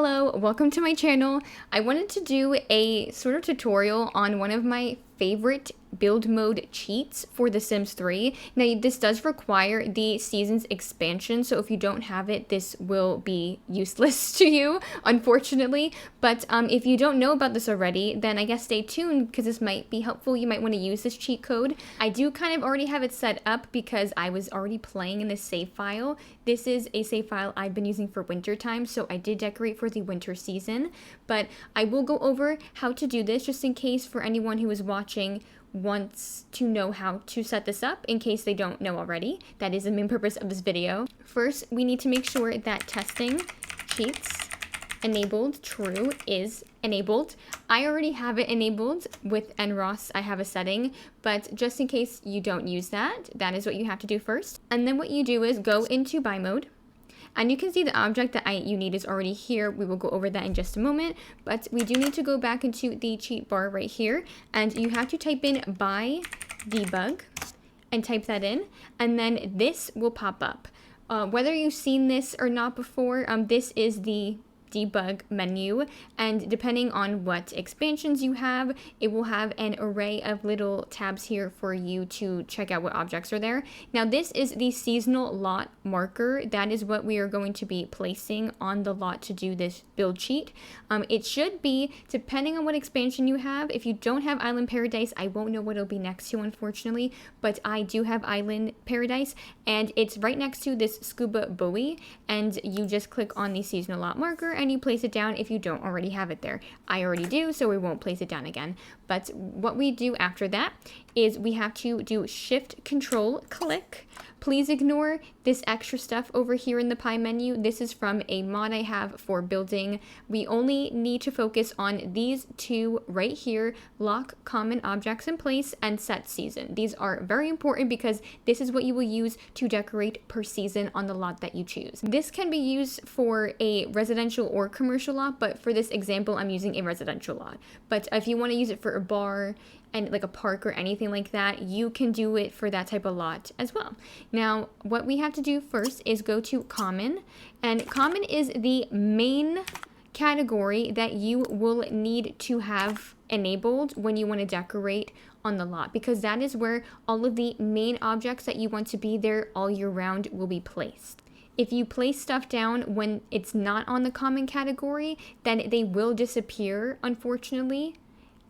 Hello, welcome to my channel. I wanted to do a sort of tutorial on one of my favorite build mode cheats for The Sims 3. Now, this does require the season's expansion, so if you don't have it, this will be useless to you, unfortunately. But if you don't know about this already, then I guess stay tuned because this might be helpful. You might want to use this cheat code. I do kind of already have it set up because I was already playing in this save file. This is a save file I've been using for winter time, so I did decorate for the winter season. But I will go over how to do this just in case for anyone who is watching wants to know how to set this up in case they don't know already. That is the main purpose of this video. First, we need to make sure that testing cheats enabled true is enabled. I already have it enabled with NROS. I have a setting, but just in case you don't use that, that is what you have to do first. And then what you do is go into buy mode. And you can see the object that you need is already here. We will go over that in just a moment, but we do need to go back into the cheat bar right here, and you have to type in buy debug and type that in, and then this will pop up. Whether you've seen this or not before, this is the debug menu, and depending on what expansions you have, it will have an array of little tabs here for you to check out what objects are there. Now, this is the seasonal lot marker. That is what we are going to be placing on the lot to do this build cheat. It should be, depending on what expansion you have. If you don't have Island Paradise, I won't know what it'll be next to, unfortunately, but I do have Island Paradise, and it's right next to this scuba buoy, and you just click on the seasonal lot marker and you place it down if you don't already have it there. I already do, so we won't place it down again. But what we do after that is we have to do Shift Control click. Please ignore this extra stuff over here in the pie menu. This is from a mod I have for building. We only need to focus on these two right here: lock common objects in place and set season. These are very important because this is what you will use to decorate per season on the lot that you choose. This can be used for a residential or commercial lot, but for this example, I'm using a residential lot. But if you want to use it for a bar and like a park or anything like that, you can do it for that type of lot as well. Now, what we have to do first is go to common, and common is the main category that you will need to have enabled when you want to decorate on the lot, because that is where all of the main objects that you want to be there all year round will be placed. If you place stuff down when it's not on the common category, then they will disappear, unfortunately,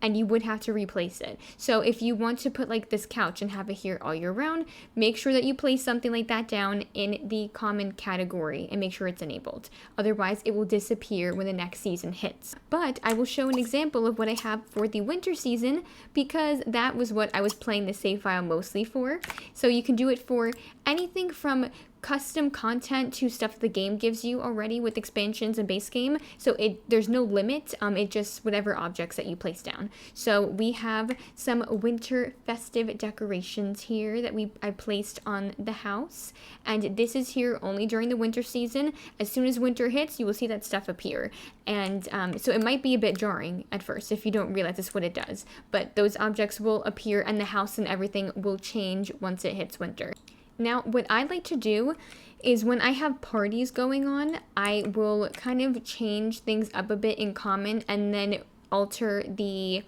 and you would have to replace it. So if you want to put like this couch and have it here all year round, make sure that you place something like that down in the common category and make sure it's enabled. Otherwise, it will disappear when the next season hits. But I will show an example of what I have for the winter season because that was what I was playing the save file mostly for. So you can do it for anything from custom content to stuff the game gives you already with expansions and base game. So there's no limit. It just whatever objects that you place down. So we have some winter festive decorations here that I placed on the house, and this is here only during the winter season. As soon as winter hits, you will see that stuff appear, and so it might be a bit jarring at first if you don't realize it's what it does, but those objects will appear and the house and everything will change once it hits winter. Now, what I like to do is when I have parties going on, I will kind of change things up a bit in common and then alter the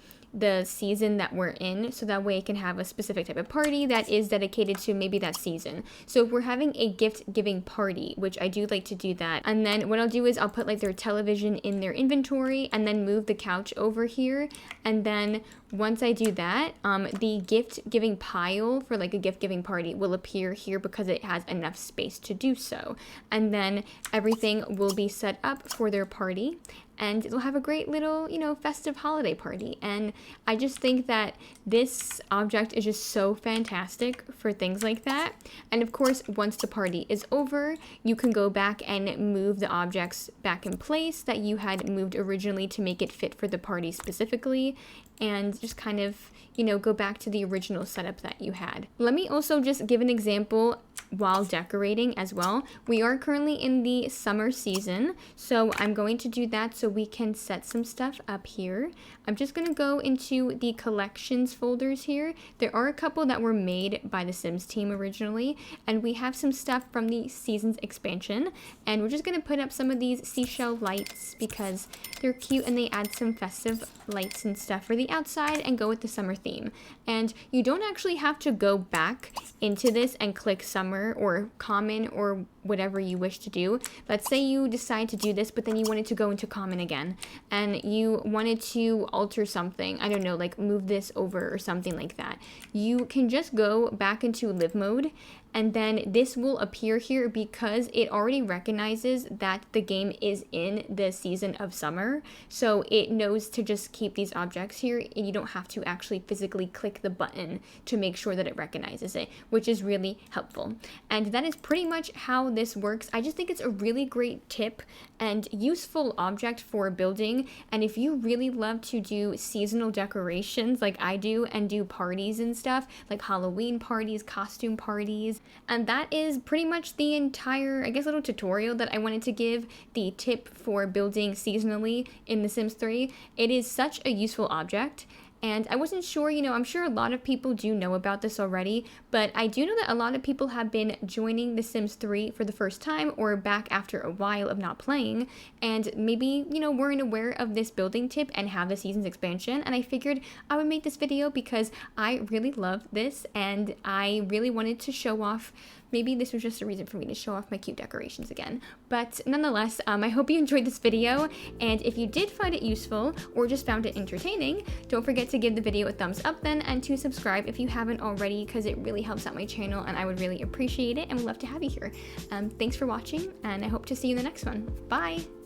season that we're in, so that way I can have a specific type of party that is dedicated to maybe that season. So if we're having a gift giving party, which I do like to do that, and then what I'll do is I'll put like their television in their inventory and then move the couch over here, and then once I do that, the gift giving pile for like a gift giving party will appear here because it has enough space to do so, and then everything will be set up for their party, and it'll have a great little, festive holiday party. And I just think that this object is just so fantastic for things like that. And of course, once the party is over, you can go back and move the objects back in place that you had moved originally to make it fit for the party specifically, and just kind of, go back to the original setup that you had. Let me also just give an example while decorating as well. We are currently in the summer season, so I'm going to do that so we can set some stuff up here. I'm just going to go into the collections folders here. There are a couple that were made by the Sims team originally, and we have some stuff from the season's expansion, and we're just going to put up some of these seashell lights because they're cute and they add some festive lights and stuff for the outside and go with the summer theme. And you don't actually have to go back into this and click summer or common or whatever you wish to do. Let's say you decide to do this, but then you wanted to go into common again and you wanted to alter something. I don't know, like move this over or something like that. You can just go back into live mode, and then this will appear here because it already recognizes that the game is in the season of summer. So it knows to just keep these objects here, and you don't have to actually physically click the button to make sure that it recognizes it, which is really helpful. And that is pretty much how this works. I just think it's a really great tip and useful object for building. And if you really love to do seasonal decorations like I do and do parties and stuff, like Halloween parties, costume parties, and that is pretty much the entire, I guess, little tutorial that I wanted to give, the tip for building seasonally in The Sims 3. It is such a useful object. And I wasn't sure, I'm sure a lot of people do know about this already, but I do know that a lot of people have been joining The Sims 3 for the first time or back after a while of not playing, and maybe, weren't aware of this building tip and have the season's expansion, and I figured I would make this video because I really love this, and I really wanted to show off. Maybe this was just a reason for me to show off my cute decorations again. But nonetheless, I hope you enjoyed this video, and if you did find it useful or just found it entertaining, don't forget to give the video a thumbs up then, and to subscribe if you haven't already, because it really helps out my channel and I would really appreciate it and would love to have you here. Thanks for watching, and I hope to see you in the next one. Bye!